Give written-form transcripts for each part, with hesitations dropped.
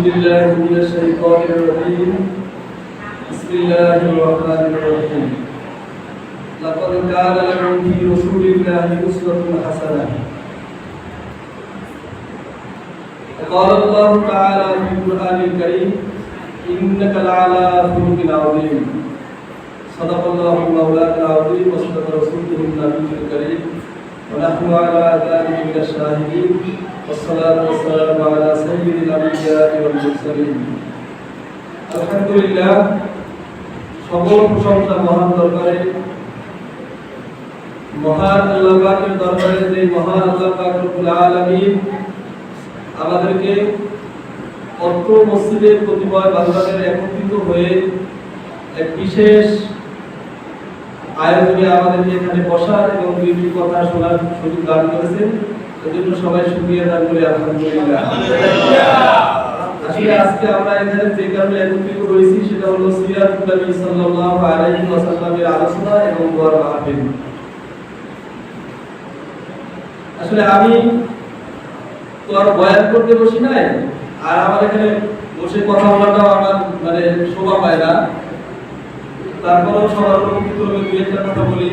بالله من الشيطان الرجيم بسم الله الرحمن الرحيم لقد كان لكم في رسول الله أسوة حسنة قال الله تعالى في القرآن الكريم إنك لعلى خلق عظيم صدق الله مولانا العظيم وصدق رسوله النبي الكريم ونحن على ذلك من الشاهدين والصلاة والسلام على سيد الأنبياء والمرسلين الحمد لله সকল প্রশংসা মহান দরবারে মহান আল্লাহ পাকের দরবারে যে মহান আল্লাহ পাক রব্বুল আলামিন আমাদেরকে অত্র মসজিদের কতিপয় বান্দাদের একত্রিত হয়ে এক বিশেষ আয়োজনে আমাদেরকে এখানে বসার এবং দুইটি কথা শোনার সুযোগ দান করেছেন। এজন্য সবাই শুকরিয়া আদায় করি আলহামদুলিল্লাহ। আসলে আজকে আমরা এখানে যে কারণে একত্রিত হয়েছি সেটা হলো সিরাতুন নবী সাল্লাল্লাহু আলাইহি ওয়াসাল্লামের আলোচনা এবং দোয়ার মাহফিল। আসলে আমি তো আর বয়ান করতে বসি নাই, আর আমার এখানে বসে কথা বলাটাও আমার মানে শোভা পায় না। তারপরেও সবার অনুমতি করে দুই একটা কথা বলি।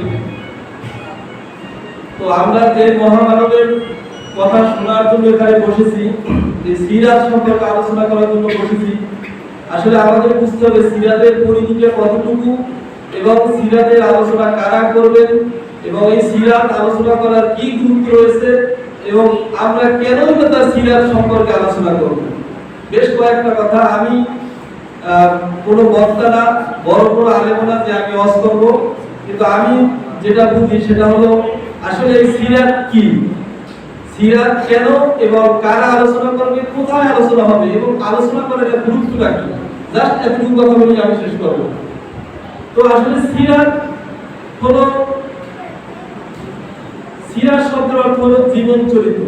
তো আমরা যে মহামানবের কথা শোনার জন্য এখানে বসেছি, যে সিরাত সম্পর্কে আলোচনা করার জন্য বসেছি, আসলে আমাদের বুঝতে হবে সিরাতের পরিধিটা কতটুকু এবং সিরাতের আলোচনা কারা করবেন এবং এই সিরাত আলোচনা করার কি গুরুত্ব রয়েছে এবং আমরা কেন তার সিরাত সম্পর্কে আলোচনা করব। বেশ কয়েকটা কথা। আমি কোনো বক্তা না, বড় বড় আলেম না যে আমি ওয়াজ করব, কিন্তু আমি যেটা বুঝি সেটা হলো আসলে এই সিরাত কি, সিরাত কেন এবং কারা আলোচনা করবে, কোথায় আলোচনা হবে এবং আলোচনা করার গুরুত্বটা কি, জাস্ট এতটুকু কথা বলে আমি শেষ করব। তো আসলে সিরাত হলো, সিরাত শব্দের অর্থ হলো জীবন চরিত্র,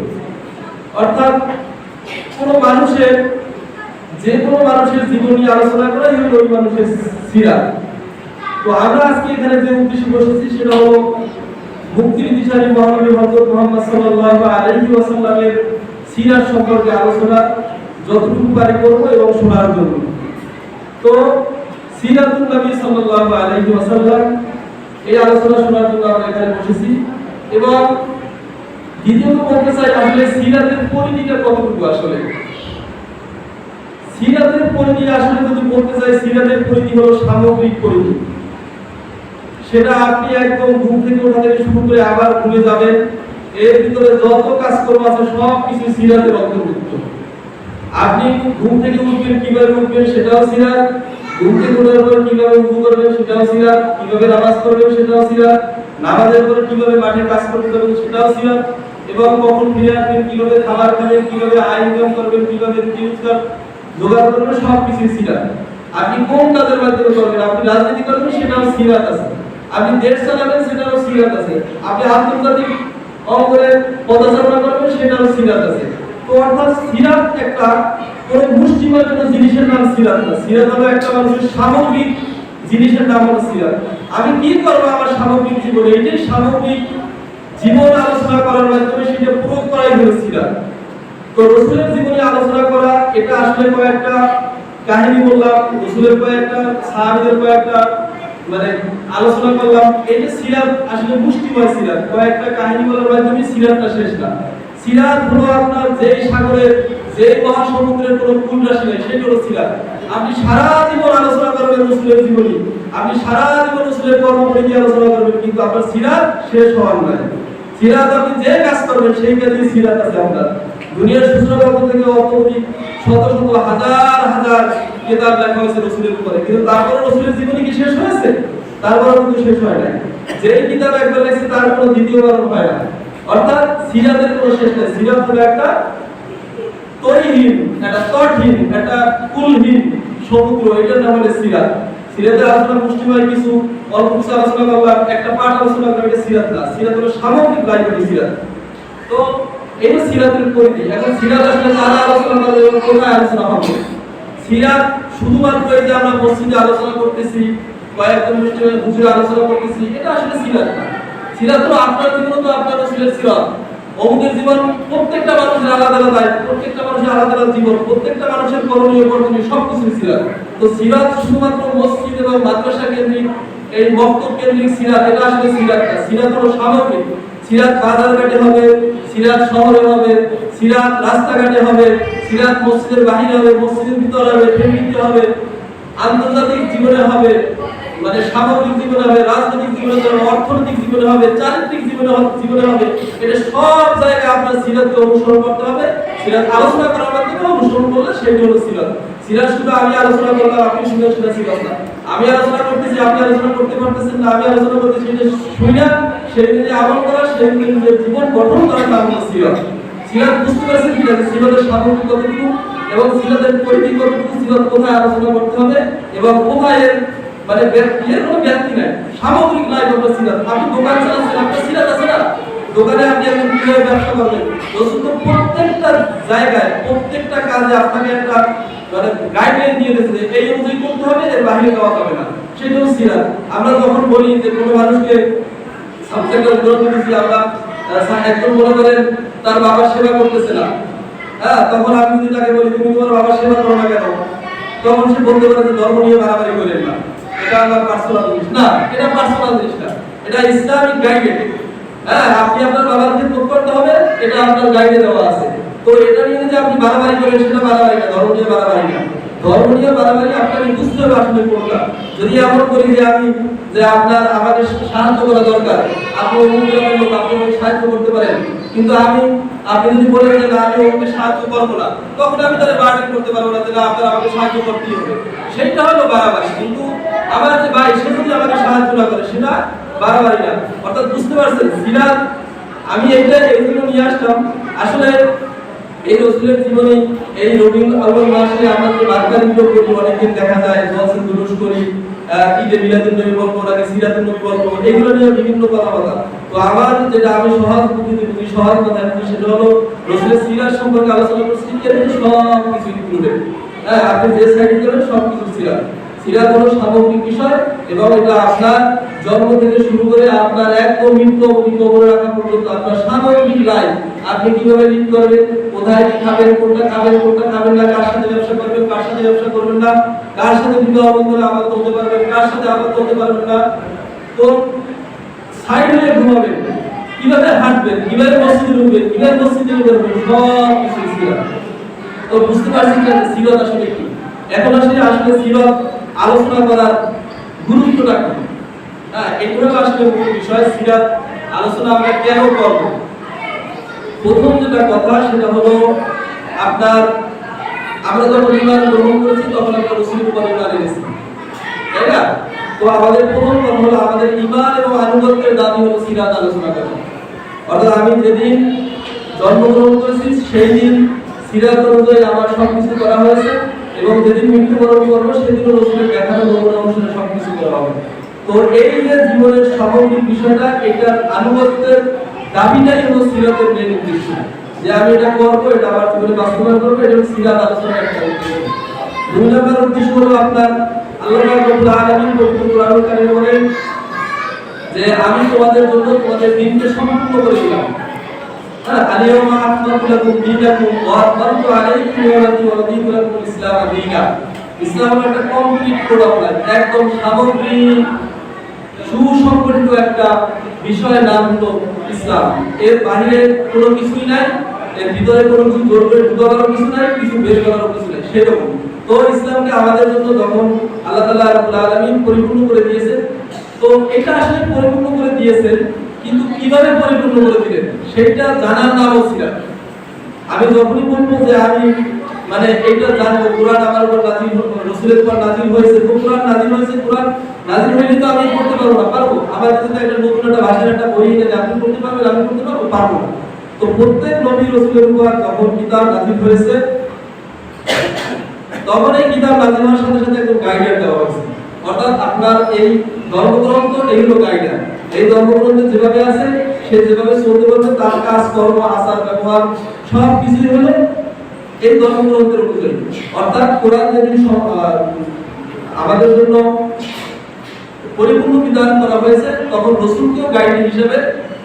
অর্থাৎ কোনো মানুষের যে কোনো মানুষের জীবন নিয়ে আলোচনা করাই হলো ওই মানুষের সিরাত। তো আমরা আজকে এখানে যে উদ্দেশ্যে বসেছি সেটা হলো মুক্তির দিশারি মহানবী হযরত মুহাম্মদ সাল্লাল্লাহু আলাইহি ওয়াসাল্লামের সিরাত সম্পর্কে আলোচনা যতটুকু পারি করব এবং শোনার জন্য। তো সিরাতুন নবী সাল্লাল্লাহু আলাইহি ওয়াসাল্লাম এই আলোচনা শোনার জন্য আমরা এখানে বসেছি। এবং দ্বিতীয়ত বলতে চাই আসলে সিরাতের পরিধিটা কতটুকু। আসলে সিরাতের পরিধি আসলে যদি বলতে চাই, সিরাতের পরিধি হলো সামগ্রিক পরিধি। সেটা আপনি একদম ঘুম থেকে ওঠা থেকে শুরু করে আবার ঘুরে যাবেন, এর ভিতরে যত কাজকর্ম আছে সব কিছু সিরাতের অন্তর্ভুক্ত। আপনি ঘুম থেকে উঠবেন, কিভাবে উঠবেন সেটাও সিরাত, ঘুম থেকে ওঠার পর কিভাবে ওযু করবেন সেটাও সিরাত, কিভাবে নামাজ পড়বেন সেটাও সিরাত, নামাজের পরে কিভাবে মাঠে কাজ করতে যাবেন সেটাও সিরাত, এবং কখন ফিরে আসবেন, কিভাবে খাবার খাবেন, কিভাবে আয় ইনকাম করবেন, কিভাবে রুজি রোজগার জোগাড় করবেন, সব কিছু সিরাত। আপনি কোন কাজের মাধ্যমে করবেন, আপনি রাজনীতি করবেন সেটাও সিরাত আছে, আপনি দেশ চালাবেন সেটাও সিরাত আছে, আপনি আন্তর্জাতিক অঙ্গনে পদচারণা করবেন সেটাও সিরাত আছে। তো অর্থাৎ সিরাত একটা কোন মুষ্টিমেয় কোনো জিনিসের নাম সিরাত না। সিরাত হলো একটা মানুষের সামগ্রিক জিনিসের নাম হলো সিরাত। আমি কি করবো আমার সামগ্রিক জীবনে, এই যে সামগ্রিক জীবন আলোচনা করার মাধ্যমে সেটা প্রয়োগ করাই হলো সিরাত। তো রাসূলের জীবনে আলোচনা করা, এটা আসলে কয়েকটা কাহিনী বললাম, রাসূলের কয়েকটা সাহাবীদের কয়েকটা মানে আলোচনা করলাম। এই যে সিরাত আসলে মুষ্টিময় সিরাত, কয়েকটা কাহিনী বলার মাধ্যমে সিরাতটা শেষ না। সিরাত হলো আপনার যেই সাগরের, যেই মহাসমুদ্রের কোনো কূল রাশি নেই, সেটা হলো সিরাত। আপনি সারা জীবন আলোচনা করবেন রাসূলের জীবনী, আপনি সারা জীবন রাসূলের কর্মপরিধি আলোচনা করবেন, কিন্তু আপনার সিরাত শেষ হওয়ার নাই। সিরাত আপনি যে কাজ করবেন সেই কাজেই সিরাত আছে। আপনার দুনিয়ার সূচনা থেকে অত্যধিক শত শত হাজার হাজার কিতাব লেখা হয়েছে রাসূলের উপরে, কিন্তু তারপরে রাসূলের জীবনী কি শেষ হয়েছে? তারপরে কিন্তু শেষ হয় নাই। যেই কিতাব একবার লেখছে তার কোনো দ্বিতীয়বার হয় না। অর্থাৎ সিরাতের কোনো শেষ নেই। সিরাত হলো একটা তরিহীন, একটা তটহীন, একটা কুলহীন সমুদ্র, এটার নাম হলো সিরাত। সিরাতের আলোচনা মুষ্টিময় কিছু অল্প কিছু আলোচনা করলাম, একটা পাঠ আলোচনা করলাম, এটা সিরাত না। সিরাত হলো সামগ্রিক লাইব্রেরি সিরাত। তো এই সিরাতের পরিধি। এখন সিরাত আসলে কারা আলোচনা করবে এবং কোথায় আলোচনা হবে? সিরাত শুধুমাত্র এই যে আমরা মসজিদে আলোচনা করতেছি, কয়েকজন হুজুর আলোচনা করতেছি, এটা আসলে সিরাত না। সিরাত হলো আপনার জীবন, তো আপনার রাসূলের সিরাত। অমুকের জীবন প্রত্যেকটা মানুষের আলাদা আলাদা, প্রত্যেকটা মানুষের আলাদা আলাদা জীবন, প্রত্যেকটা মানুষের করণীয় করণীয় সবকিছু সিরাত। তো সিরাত শুধুমাত্র মসজিদ এবং মাদ্রাসা কেন্দ্রিক, এই মক্তব কেন্দ্রিক সিরাত এটা আসলে সিরাত না। সিরাত হলো সামগ্রিক। সিরাত বাজারঘাটে হবে, সিরাত শহরে হবে, সিরাত রাস্তাঘাটে হবে, সিরাত মসজিদের বাহিরে হবে, মসজিদের ভিতরে হবে, ফ্যামিলিতে হবে, আন্তর্জাতিক জীবনে হবে, মানে সামাজিক জীবনে হবে, রাজনৈতিক জীবনে হবে, অর্থনৈতিক জীবনে হবে, চারিত্রিক জীবনে হবে। এটা সব জায়গায় আপনার সিরাতকে অনুসরণ করতে হবে। সিরাত আলোচনা করার মাধ্যমে অনুসরণ করলে সেটি হলো সিরাত। সিরাত শুধু আমি আলোচনা করলাম, আপনি শুনে সেটা সিরাত না। আমি আলোচনা করতেছি, আপনি আলোচনা করতে পারতেছেন না, আমি আলোচনা করতেছি, এটা শুনে সেই দিনে আমল করা, সেই দিনে নিজের জীবন গঠন করার নাম হলো সিরাত। সিরাত বুঝতে পারছেন কি না? সিরাতের সামগ্রিক কতটুকু এবং সিরাতের পরিধি কতটুকু, সিরাত কোথায় আলোচনা করতে হবে এবং কোথায় মানে এর কোনো ব্যক্তি নাই, সামগ্রিক লাইফ আমরা সিরাত। আপনি দোকান চালাচ্ছেন, আপনার সিরাত আছে না? দোকানে আপনি একজন কিভাবে ব্যবসা করবেন, রাসূল তো প্রত্যেকটা জায়গায় প্রত্যেকটা কাজে আপনাকে একটা মানে গাইডলাইন দিয়ে দিয়েছে, এই অনুযায়ী করতে হবে, এর বাইরে যাওয়া যাবে না। সেটা হচ্ছে সিরাত। আমরা যখন বলি যে কোনো মানুষকে সাবজেক্টে উদাহরণ দিয়েছি, আমরা একজন মনে করেন তার বাবার সেবা করতেছে না, হ্যাঁ, তখন আমি যদি তাকে বলি তুমি তোমার বাবার সেবা করো না কেন, তখন সে বলতে পারে যে ধর্ম নিয়ে বাড়াবাড়ি করেন না, এটা আমার পার্সোনাল জিনিস না। এটা পার্সোনাল জিনিস না, এটা ইসলামিক গাইডলাইন। হ্যাঁ, আপনি আপনার বাবার খেদমত করতে হবে, এটা আপনার গাইডে দেওয়া আছে। তো এটা নিয়ে যে আপনি বাড়াবাড়ি করেন সেটা বাড়াবাড়ি না, ধর্ম নিয়ে বাড়াবাড়ি না। ধর্ম নিয়ে বাড়াবাড়ি আপনাকে বুঝতে হবে আসলে কোনটা। যদি এমন করি যে আমি যে আপনার আমাকে সাহায্য করা দরকার, আপনি অমুক গ্রামের লোক, আপনি আমাকে সাহায্য করতে পারেন, কিন্তু আপনি যদি বলেন যে না আমি ওকে সাহায্য করবো না, তখন আমি তাহলে বার্ডেন করতে পারবো না যে না আপনার আমাকে সাহায্য করতেই হবে, সেটা হলো বাড়াবাড়ি। কিন্তু আমার যে ভাই সে যদি আমাকে সাহায্য না করে সেটা বাড়াবাড়ি না। অর্থাৎ বুঝতে পারছেন সিরাত, আমি এইগুলো নিয়ে আসলাম আসলে এই রাসূলের জীবনী। এই রবিউল আউয়াল মাসে আমরা যে বারকারিত করি, অনেকদিন দেখা যায় জলসা দুরুস করি, ঈদে মিলাদুন নবী বলবো, নাকি সিরাতুন নবী বলবো, এগুলো নিয়ে বিভিন্ন কথাবার্তা। তো আমার যেটা আমি সহজ বুদ্ধিতে বুঝি, সহজ কথায় বুঝি, সেটা হলো রাসূলের সিরাত সম্পর্কে আলোচনা করছি, এর সব কিছু ইনক্লুডেড। হ্যাঁ, আপনি যে সাইডে যাবেন সব কিছু সিরাত। সিরাত হলো সামগ্রিক বিষয় এবং এটা আপনার জন্ম থেকে শুরু করে আপনার একদম মৃত্যু অবধি কবরে রাখা পর্যন্ত আপনার সামগ্রিক লাইফ, আপনি কিভাবে লিড করবেন, কোথায় কি খাবেন, কোনটা খাবেন, কোনটা খাবেন না, কার সাথে ব্যবসা করবেন, কার সাথে ব্যবসা করবেন না, কার সাথে বিবাহ বন্ধনে আবদ্ধ হতে পারবেন, কার সাথে আবদ্ধ হতে পারবেন না, তো সাইড হয়ে ঘুমাবেন, কিভাবে হাঁটবেন, কিভাবে মসজিদে ঢুকবেন, কিভাবে মসজিদে বেরোবেন, সব কিছু সিরাত। তো বুঝতে পারছেন যে সিরাত আসলে কি। এখন আসলে সিরাত আলোচনা করার গুরুত্বটা কি, হ্যাঁ, এগুলো আসলে মূল বিষয়। সিরাত আলোচনা আমরা কেন করব? প্রথম যেটা কথা সেটা হলো আপনার আমরা যখন ঈমান গ্রহণ করেছি তখন আমরা রাসূলের উপর ঈমান এনেছি, তাই না? তো আমাদের প্রথম কথা হলো আমাদের ঈমান এবং আনুগত্যের দাবি হলো সিরাত আলোচনা করা। অর্থাৎ আমি যেদিন জন্মগ্রহণ করেছি সেই দিন সিরাত অনুযায়ী আমার সবকিছু করা হয়েছে এবং যেদিন মৃত্যুবরণ করবো সেদিনও রাসূলের দেখানো নমুনা অনুসারে সবকিছু করা হবে। তো এই যে জীবনের সামগ্রিক বিষয়টা, এটার আনুগত্যের দাবিটাই হলো সিরাতের মেন উদ্দেশ্য, যে আমি এটা করবো, এটা আমার জীবনে বাস্তবায়ন করবো, এটা হলো সিরাত আলোচনার একটা উদ্দেশ্য। দুই নম্বর উদ্দেশ্য হলো আপনার আল্লাহ রাব্বুল আলামিন পবিত্র কোরআনুল কারীমে বলেন যে আমি তোমাদের জন্য তোমাদের দ্বীনকে সম্পূর্ণ করে দিলাম। হ্যাঁ, আলিয়াউমা আকমালতু লাকুম দীনাকুম ওয়া আতমামতু আলাইকুম নি'মাতি ওয়া রাদিতু লাকুমুল ইসলাম দীনা। ইসলাম হলো একটা কমপ্লিট প্রোডাক্ট, একদম সামগ্রিক সুসংগঠিত একটা বিষয়ের নাম হলো ইসলাম। এর বাইরে কোনো কিছুই নাই, এর ভিতরে কোনো কিছু জোর করে ঢুকানোর কিছু নাই, কিছু বের করার কিছু নাই, সেরকম। তো ইসলামকে আমাদের জন্য যখন আল্লাহ তাআলা রাব্বুল আলামিন পরিপূর্ণ করে দিয়েছেন, তো এটা আসলে পরিপূর্ণ করে দিয়েছেন, কিন্তু কিভাবে পরিপূর্ণ করে দিলেন সেটা জানার নামও সিরাত। আমি যখনই বলবো যে আমি মানে এইটা জানবো, কোরআন আমার উপর নাযিল হলো, রাসূলের উপর নাযিল হয়েছে, তো কোরআন নাযিল হয়েছে, কোরআন নাযিল হইলে তো আমি পড়তে পারবো না, পারবো? আমার কাছে তো একটা নতুন একটা ভাষার একটা বই এনে আপনি পড়তে পারবেন, আমি পড়তে পারবো, পারবো না। তো প্রত্যেক নবী রাসূলের উপর যখন কিতাব নাযিল হয়েছে, তখন এই কিতাব নাযিল হওয়ার সাথে সাথে একদম গাইডলাইন দেওয়া হয়েছে। অর্থাৎ আপনার এই ধর্মগ্রন্থ এইগুলো গাইডলাইন, এই ধর্মগ্রন্থে যেভাবে আছে সে যেভাবে চলতে পারবে, তার কাজ কর্ম আচার ব্যবহার সব কিছুই হলো এই ধর্মগ্রন্থের অনুযায়ী। অর্থাৎ কোরআন যেদিন আমাদের জন্য পরিপূর্ণ বিধান করা হয়েছে, তখন রাসূলকেও গাইড হিসেবে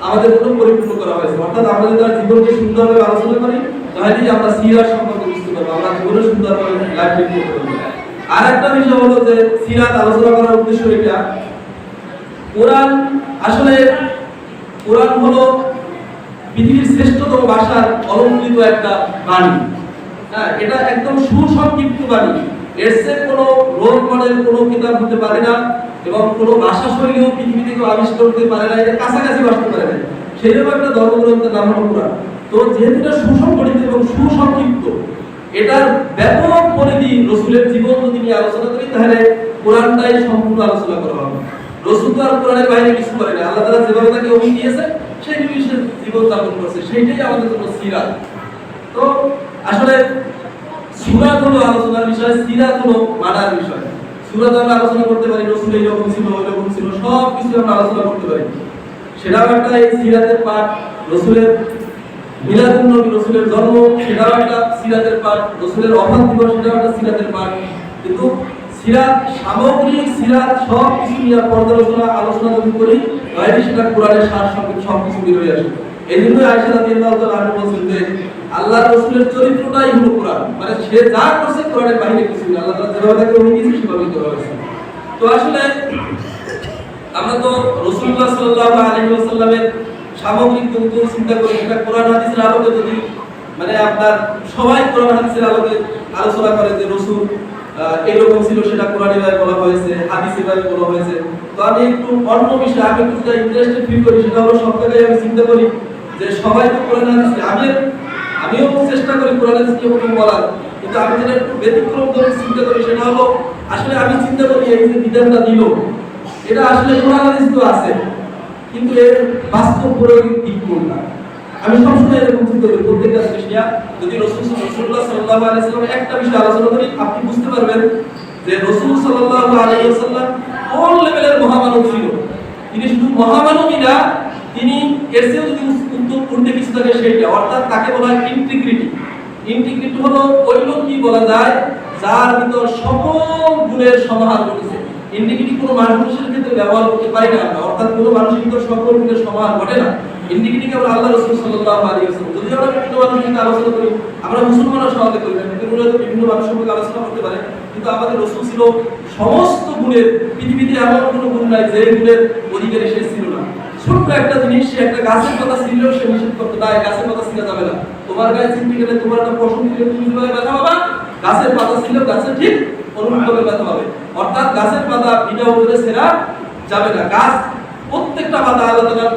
আমাদের জন্য পরিপূর্ণ করা হয়েছে। অর্থাৎ আমরা যদি তার জীবনকে সুন্দরভাবে আলোচনা করি তাহলে আমরা সিরাত সম্পর্কে বুঝতে পারবো, আমরা জীবনে সুন্দরভাবে লাইফ লিড করতে পারবো। আর একটা বিষয় হলো যে সিরাত আলোচনা করার উদ্দেশ্য এটা, কোরআন আসলে কোরআন হলো পৃথিবীর শ্রেষ্ঠতম ভাষার অলংকৃত একটা বাণী। হ্যাঁ, এটা একদম সুসংক্ষিপ্ত বাণী, এর চেয়ে কোনো রোল মডেল কোনো কিতাব হতে পারে না এবং কোনো ভাষা শৈলীও পৃথিবীতে কেউ আবিষ্কার করতে পারে না, এটা কাছাকাছি আসতে পারে না। সেই জন্য একটা ধর্মগ্রন্থের নাম হলো কোরআন। তো যেহেতু এটা সুসংগঠিত এবং সুসংক্ষিপ্ত, এটার ব্যাপক পরিধি রসুলের জীবন যদি নিয়ে আলোচনা করি তাহলে কোরআনটাই সম্পূর্ণ আলোচনা করা হবে। রসুল তো আর কোরআনের বাইরে কিছু করে না, আল্লাহ তাআলা যেভাবে তাকে ওহী দিয়েছে সেই বিষয়ে জীবন যাপন করছে, সেইটাই আমাদের জন্য সিরাত। তো আসলে সূরা হলো আলোচনার বিষয়, সিরাত হলো মানার বিষয়। সূরাতে আমরা আলোচনা করতে পারি রসুল এইরকম ছিল ওইরকম ছিল, সব কিছু আমরা আলোচনা করতে পারি, সেটাও একটা এই সিরাতের পাঠ। রসুলের মিলাদুন নবী, রসুলের জন্ম, সেটাও একটা সিরাতের পাঠ। রসুলের ওফাত দিবস, সেটাও একটা সিরাতের পাঠ। কিন্তু সিরাত, সামগ্রিক সিরাত সব কিছু নিয়ে পর্যালোচনা আলোচনা যদি করি তাহলে সেটা কোরআনের সার সংক্ষেপ সব কিছু বের হয়ে আসে। এই জন্য আয়েশা রাদিয়াল্লাহু তাআলা আনহা বলেন যে আল্লাহর রাসূলের চরিত্রটাই হলো কোরআন, মানে সে যা করছে কোরআনের বাইরে কিছু না, আল্লাহ তাআলা যেভাবে তাকে ওহী দিয়েছে সেভাবেই করা হয়েছে। তো আসলে আমরা তো রাসূলুল্লাহ সাল্লাল্লাহু আলাইহি ওয়াসাল্লামের সামগ্রিক তথ্য চিন্তা করি, সেটা কোরআন হাদিসের আলোকে যদি মানে আপনার সবাই কোরআন হাদিসের আলোকে আলোচনা করে যে রাসূল এরকম ছিল, সেটা কোরআনে বলা হয়েছে, হাদিসে বলা হয়েছে। তো আমি একটু অন্য বিষয়ে আমি একটু যেটা ইন্টারেস্টেড ফিল করি সেটা হলো সব জায়গায় আমি চিন্তা করি যে সবাই তো কোরআন হাদিস, আমিও চেষ্টা করি কোরআন হাদিসকে ওরকম বলার, কিন্তু আমি যেটা একটু ব্যতিক্রম করে চিন্তা করি সেটা হলো আসলে আমি চিন্তা করি এই যে বিধানটা দিল এটা আসলে কোরআন হাদিস তো আছে, কিন্তু এর বাস্তব প্রয়োগের দিক কোনটা। আমি সবসময় এরকম চিন্তা করি প্রত্যেকটা জিনিস নিয়ে। যদি রাসূলুল্লাহ সাল্লাল্লাহু আলাইহি ওয়াসাল্লাম একটা বিষয় আলোচনা করি আপনি বুঝতে পারবেন যে রাসূল সাল্লাল্লাহু আলাইহি ওয়াসাল্লাম কোন লেভেলের মহামানব ছিল। তিনি শুধু মহামানবই না, তিনি এর চেয়েও যদি উর্ধে কিছু থাকে সেইটা, অর্থাৎ তাকে বলা হয় ইন্টিগ্রিটি। ইন্টিগ্রিটি হলো ওই লোক কি বলা যায় যার ভিতর সকল গুণের সমাহার ঘটেছে। ইন্টিগ্রিটি কোনো মানুষের ক্ষেত্রে ব্যবহার করতে পারি না আমরা, অর্থাৎ কোনো মানুষের ভিতর সকল গুণের সমাহার ঘটে না। ইন্টিগ্রিটি কেবল আল্লাহ রাসূল সাল্লাল্লাহু আলাইহি ওয়াসাল্লাম। যদি আমরা বিভিন্ন মানুষের সাথে আলোচনা করি, আমরা মুসলমানরা সহজে করি না, বিভিন্ন মানুষের সঙ্গে আলোচনা করতে পারে, কিন্তু আমাদের রাসূল ছিল সমস্ত গুণের, পৃথিবীতে এমন কোনো গুণ নাই যে গুণের অধিকারী সে ছিল না। ছোট্ট একটা জিনিস, সে একটা গাছের পাতা ছিঁড়লেও সে নিষেধ করতে না, গাছের পাতা ছিঁড়া যাবে না, তোমার গায়ে ছিঁড়তে গেলে তোমার একটা পশম দিলে তুমি যেভাবে ব্যথা পাবা, গাছের পাতা ছিঁড়লেও গাছের ঠিক অনুরূপভাবে ব্যথা পাবে। অর্থাৎ গাছের পাতা বিনা উপরে ছেঁড়া যাবে না। গাছ প্রত্যেকটা পাতা আল্লাহ তাআলা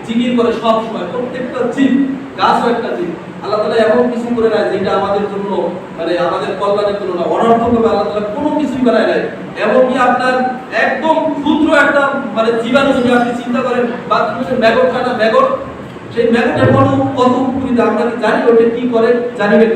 জিকির করে সব সময়, প্রত্যেকটা জীব, গাছও একটা জীব। আল্লাহ তাআলা এমন কিছু করে নাই যেটা আমাদের জন্য মানে আমাদের কল্যাণের জন্য না, অনর্থকভাবে আল্লাহ তাআলা কোনো কিছুই বানায় নাই। এমনকি আপনার একদম ক্ষুদ্র একটা মানে জীবাণু যদি আপনি চিন্তা করেন, বাথরুমের ম্যাগট কাটা ম্যাগট, সেই ম্যাগটের কত উপকৃত আমরা কি জানি ওটা কি করে জানি না,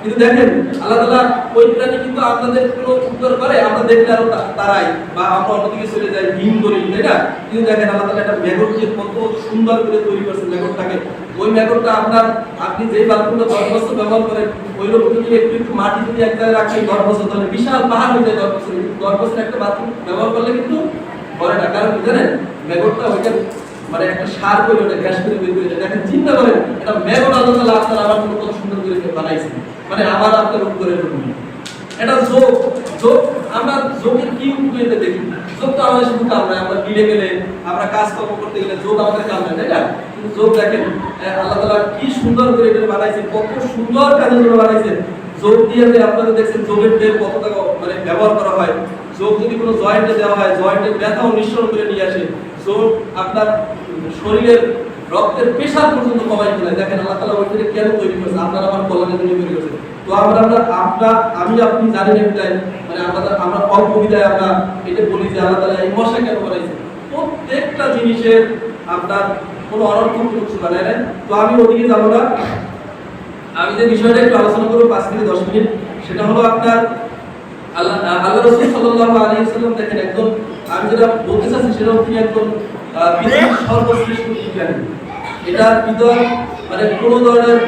কিন্তু দেখেন আল্লাহ তাআলা ওই প্রাণী কিন্তু আপনাদের কোনো উপকার করে আমরা দেখলে আরো তারাই বা আমরা অন্যদিকে চলে যাই ভিন করি, তাই না? কিন্তু দেখেন আল্লাহ তাআলা একটা ম্যাগটকে কত সুন্দর করে তৈরি করেছেন ম্যাগটটাকে। ওই ম্যাগটটা আপনি যেই বাথরুমটা 10 বছর ব্যবহার করেন ওই রকম যদি একটু মাটি যদি এক জায়গায় রাখেন 10 বছর তাহলে বিশাল পাহাড় হয়ে যায় 10 বছর। 10 বছর একটা বাথরুম ব্যবহার করলে কিন্তু করে না, কারণ কি জানেন ম্যাগটটা ওইটা মানে একটা সার করে ওটা গ্যাস করে বের করে দেখেন, চিন্তা করেন এটা ম্যাগট আল্লাহ তাআলা আপনার আমার জন্য কত সুন্দর করে বানাইছে, মানে আমার আপনার উপকারের জন্য। এটা যোগ আমরা যোগের কি উপকারিতা দেখি? যোগ তো আমাদের শুধু কামড়ায়, আমরা বিলে গেলে আমরা কাজকর্ম করতে গেলে যোগ আমাদের কামড়ায়, তাই না? কিন্তু যোগ দেখেন আল্লাহ তাআলা কি সুন্দর করে এটা বানাইছে, কত সুন্দর কাজের জন্য বানাইছে। যোগ দিয়ে যে আপনারা দেখছেন যোগের তেল কত টাকা মানে ব্যবহার করা হয়। যোগ যদি কোনো জয়েন্টে দেওয়া হয় জয়েন্টের ব্যথাও নিঃসরণ করে নিয়ে আসে। যোগ আপনার শরীরের রক্তের প্রেসার পর্যন্ত কমাই ফেলে। দেখেন আল্লাহ তাআলা ওইটাকে কেন তৈরি করেছে? আপনার আমার কল্যাণের জন্য তৈরি করেছে। তো আমি আপনি জানি না বিদায় মানে আমরা অল্প বিদায় আমরা এটা বলি যে আল্লাহ তাআলা এই মশা কেন বানাইছে। প্রত্যেকটা জিনিসের আপনার কোনো অনর্থক কিছু বানায় না। তো আমি ওদিকে যাব না, আমি যে বিষয়টা একটু আলোচনা করবো 5 থেকে 10 মিনিট, সেটা হলো আপনার আল্লাহ রাসূল সাল্লাল্লাহু আলাইহি ওয়াসাল্লাম দেখেন একজন, আমি যেটা বলতে চাচ্ছি সেটা হচ্ছে একজন পৃথিবীর সর্বশ্রেষ্ঠ বিজ্ঞানী। এটার ভিতর মানে কোনো ধরনের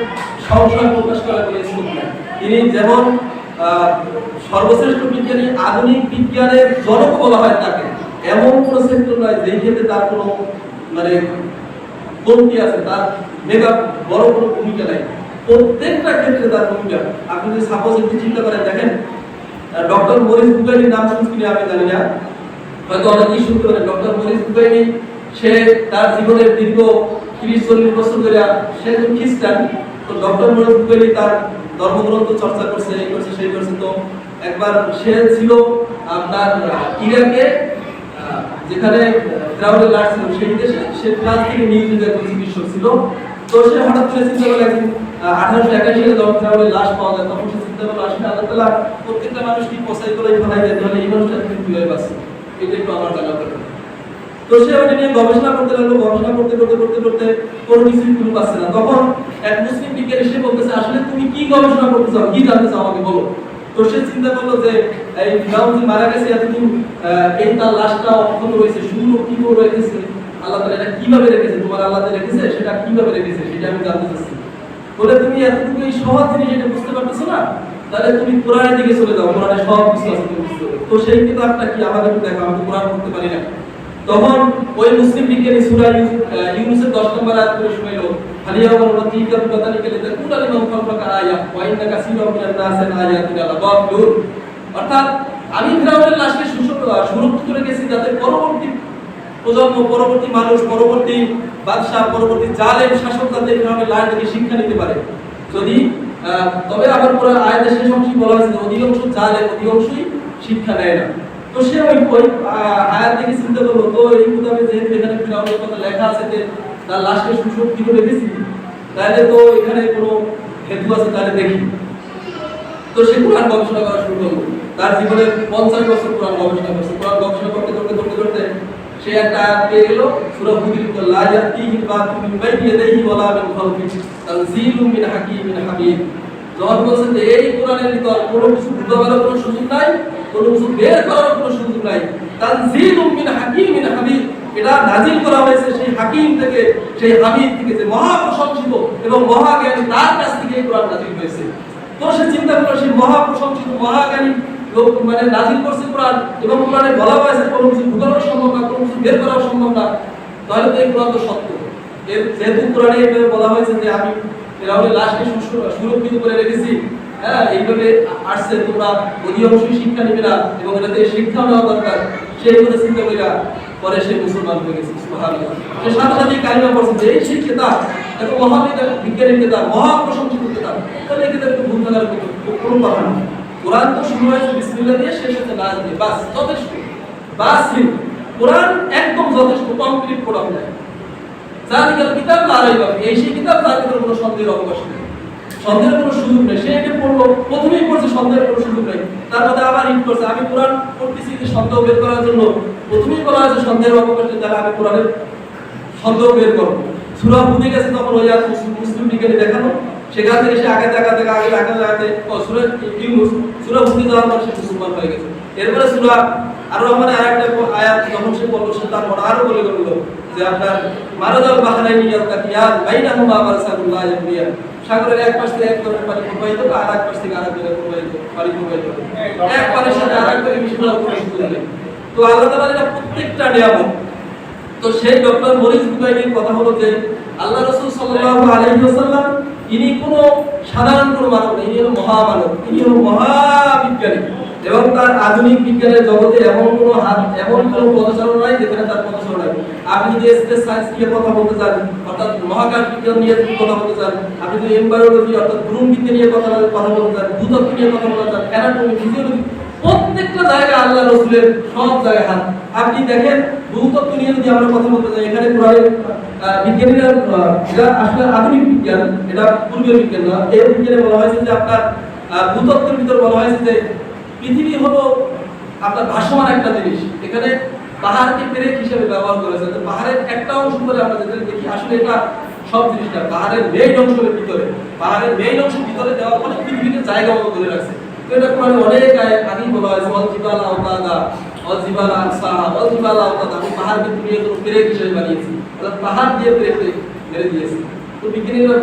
সংশয় প্রকাশ করা কোনো সুযোগ নাই। তিনি যেমন সর্বশ্রেষ্ঠ বিজ্ঞানী, আধুনিক বিজ্ঞানের জনক বলা হয় তাকে, এমন কোনো সেক্টর নয় যেই ক্ষেত্রে তার কোনো মানে কমতি আছে, তার মেগা বড় কোনো ভূমিকা নাই। প্রত্যেকটা ক্ষেত্রে তার ভূমিকা। আপনি যদি সাপোজ একটু চিন্তা করেন, দেখেন ডক্টর মরিস বুকাইলির নাম শুনছি কিনা আমি জানি না, হয়তো অনেকেই শুনতে পারেন। ডক্টর মরিস বুকাইলি সে তার জীবনের দীর্ঘ 30-40 বছর ধরে সে একজন খ্রিস্টান। তো ডক্টর মরিস বুকাইলি তার ধর্মগ্রন্থ চর্চা করছে, এই করছে সেই করছে। তো একবার সে ছিল আপনার ইরাকে, যেখানে ফেরাউনের লাশ ছিল সেই দেশে, সে ফ্রান্স থেকে নিয়োজিত একজন চিকিৎসক ছিল। তো সে হঠাৎ করে চিন্তা করলো, একদিন 1881 সালে যখন ফেরাউনের লাশ পাওয়া যায়, তখন সে চিন্তা করলো আসলে আল্লাহ তাআলা প্রত্যেকটা মানুষকে পছাই করে ফেলাই দেয়, তাহলে এই মানুষটা কিভাবে বাঁচে, এটা একটু আমার জানা দরকার। তো সে ওটা নিয়ে গবেষণা করতে লাগলো, গবেষণা করতে করতে করতে করতে কোনো কিছুই কোনো পাচ্ছে না। তখন এক মুসলিম বিজ্ঞানী সে বলতেছে, আসলে তুমি কি গবেষণা করতে চাও, কি জানতে চাও, আমাকে বলো। তো সে চিন্তা করলো যে এই ফিরাউন যে মারা গেছে এতদিন, এই তার লাশটা অক্ষত রয়েছে, শুকনো কি করে রেখেছে আল্লাহ তাআলা, এটা কিভাবে রেখেছে, তোমার আল্লাহ যে রেখেছে সেটা কিভাবে রেখেছে সেটা আমি জানতে চাচ্ছি। বলে তুমি এতটুকু এই সহজ জিনিস এটা বুঝতে পারতেছো না, তাহলে তুমি কোরআনের দিকে চলে যাও, কোরআনে সব কিছু আছে তুমি বুঝতে পারবে। তো সেই কিতাবটা কি আমাকে একটু দেখো, আমি তো কোরআন পড়তে পারি না। তখন ওই মুসলিম বিজ্ঞানী সূরা ইউনূসের 10 নম্বর আয়াত করে শুনাইলো, হালিয়াউমা নুতিকা বিবাদানিকা লিতাকুনা লিমান খালফাকা আয়া ওয়া ইন্না কাসীরাম মিনান নাসি আন আয়াতিনা লাগাফিলুন। অর্থাৎ আমি ফিরাউনের লাশকে সুরক্ষিত রেখেছি যাতে পরবর্তী প্রজন্ম, পরবর্তী মানুষ, পরবর্তী বাদশা, পরবর্তী জালেম শাসক যাতে ফিরাউনের লাশ থেকে শিক্ষা নিতে পারে। যদি তবে আবার পরে আয়াতের শেষ অংশে বলা হয়েছে অধিকাংশ জালেম অধিকাংশই শিক্ষা নেয় না। তো সে ওই আয়াত থেকে চিন্তা করলো, তো এই কিতাবে যেহেতু এখানে ফিরাউনের কথা লেখা আছে যে তার লাশকে সুরক্ষিত রেখেছি, তাহলে তো এখানে কোনো হেতু আছে, তাহলে দেখি। তো সে কোরআন গবেষণা করা শুরু করলো। তার জীবনে 50 বছর কোরআন গবেষণা করছে। কোরআন গবেষণা করতে করতে করতে করতে সে একটা আয়াত পেয়ে গেল সূরা হুদের, লা ইয়াতিহিল বাতিলু মিন বাইনি ইয়াদাইহি ওয়া লা মিন খালফিহি তানজিলুম মিন হাকীমিন হামিদ। যখন বলছেন যে এই কোরআনের ভিতর কোনো কিছু ঢুকাবার কোনো সুযোগ নাই, কোনো কিছু বের করার কোনো সুযোগ নাই, তানজিলুম মিন হাকীমিন হামিদ, এটা নাজিল করা হয়েছে সেই হাকিম থেকে, সেই হামিদ থেকে, যে মহা প্রশংসিত এবং মহাজ্ঞানী, তার কাছ থেকে এই কোরআন নাজিল হয়েছে। তো সে চিন্তা করলো সেই মহা প্রশংসিত মহাজ্ঞানী লোক মানে নাজিল করছে কোরআন, এবং কোরআনে বলা হয়েছে কোনো কিছু ঢুকানো সম্ভব না, কোনো কিছু বের করা সম্ভব না, তাহলে তো এই কোরআন তো সত্য। যেহেতু কোরআনে এইভাবে বলা হয়েছে যে আমি ফিরাউনের লাশকে সুরক্ষিত করে রেখেছি, হ্যাঁ, এইভাবে আসছে, তোমরা অধিকাংশই শিক্ষা নিবে না এবং এটাতে শিক্ষা নেওয়া দরকার, সেই করে চিন্তা কইরা পরে সে মুসলমান হয়ে গেছে। সুবহানাল্লাহ। সে সাথে সাথে কালিমা পড়ছে যে এই সেই কিতাব, এত মহাবিজ্ঞান বিজ্ঞানের কিতাব, মহা প্রশংসিত কিতাব, তাহলে এই কিতাব একটু ভুল থাকার কোনো কথা না। কোরআন তো শুরু হয়েছে বিসমিল্লাহ দিয়ে, শেষ হচ্ছে নাস দিয়ে, বাস যথেষ্ট, বাস কোরআন একদম যথেষ্ট, কমপ্লিট কোরআন যায়। জালিকাল কিতাব লা রাইবা ফীহি, এই সেই কিতাব যার ভিতরে কোনো সন্দেহের অবকাশ নেই, সন্দেহের কোনো সুযোগ নেই। সে এটা পড়লো, প্রথমেই পড়ছে সন্দেহের কোনো সুযোগ নেই, তার মধ্যে আবার ইট করছে, আমি কোরআন পড়তেছি যে সন্দেহ বের করার জন্য, প্রথমেই বলা হয়েছে সন্দেহের অবকাশ নেই, তাহলে আমি কোরআনের সন্দেহ বের করবো। সূরা হুদে গেছে তখন ওই আর মুসলিম বিজ্ঞানী দেখানো, সেখান থেকে সে আগে সূরা ইউনূস, সূরা হুদে যাওয়ার পর সে মুসলমান হয়ে গেছে। এরপরে সূরা আর রহমানের আরেকটা আয়াত যখন সে পড়লো, সে তার মনে আরো বলে গেল যে আপনার মারাদাল বাহরাইনি ইয়ালতাকিয়ান বাইনাহুমা বারসাতুল লা ইয়াবগিয়ান, সাগরের এক পাশ থেকে এক ধরনের পানি প্রবাহিত হবে, আর এক পাশ থেকে আরেক ধরনের পানি প্রবাহিত হবে, এক পানির সাথে আরেক পানি মিশে যাওয়ার কোনো সুযোগ নেই। তো আল্লাহ তাআলার এটা প্রত্যেকটা নিয়ামত। তো সেই ডক্টর মরিস বুকাইলির কথা হলো যে আল্লাহ রাসূল সাল্লাল্লাহু আলাইহি ওয়াসাল্লাম ইনি কোনো সাধারণ কোনো মানব না, ইনি হলো মহামানব, ইনি হলো মহাবিজ্ঞানী, এবং তার আধুনিক বিজ্ঞানের জগতে এমন কোনো পদচারণা নাই যেখানে তার পদচারণা নাই। আপনি যদি স্পেস সায়েন্স নিয়ে কথা বলতে চান, অর্থাৎ মহাকাশ বিজ্ঞান নিয়ে কথা বলতে চান, আপনি যদি এমবায়োলজি অর্থাৎ ভ্রূণ বিজ্ঞান নিয়ে কথা বলতে চান, ভূতত্ত্ব নিয়ে কথা বলতে চান, অ্যানাটমি, ফিজিওলজি, প্রত্যেকটা জায়গায় আল্লাহ রাসূলের সব জায়গায় হাত। আপনি দেখেন ভূতত্ত্ব নিয়ে যদি আমরা কথা বলতে চাই, এখানে কোরআনের বিজ্ঞানীরা, এটা আসলে আধুনিক বিজ্ঞান, এটা পূর্বের বিজ্ঞান না। এই বিজ্ঞানে বলা হয়েছে যে আপনার ভূতত্ত্বের ভিতর বলা হয়েছে যে পৃথিবী হলো আপনার ভাসমান একটা জিনিস, এখানে পাহাড়কে পেরেক হিসেবে ব্যবহার করেছে। তো পাহাড়ের একটা অংশ করে আমরা যেটা দেখি, আসলে এটা সব জিনিসটা পাহাড়ের মেইন অংশের ভিতরে, পাহাড়ের মেইন অংশের ভিতরে দেওয়ার ফলে পৃথিবীকে জায়গা মতো ধরে রাখছে। তো এটা কোরআনে অনেক আগেই বলা হয়েছে, ওয়াল জিবালা আওতাদা ওয়াল জিবালা আকসাহা ওয়াল জিবালা আওতাদা, আমি পাহাড়কে দুনিয়া কোনো পেরেক হিসেবে বানিয়েছি, অর্থাৎ পাহাড় দিয়ে পেরেক মেরে দিয়েছি। তো বিজ্ঞানীরা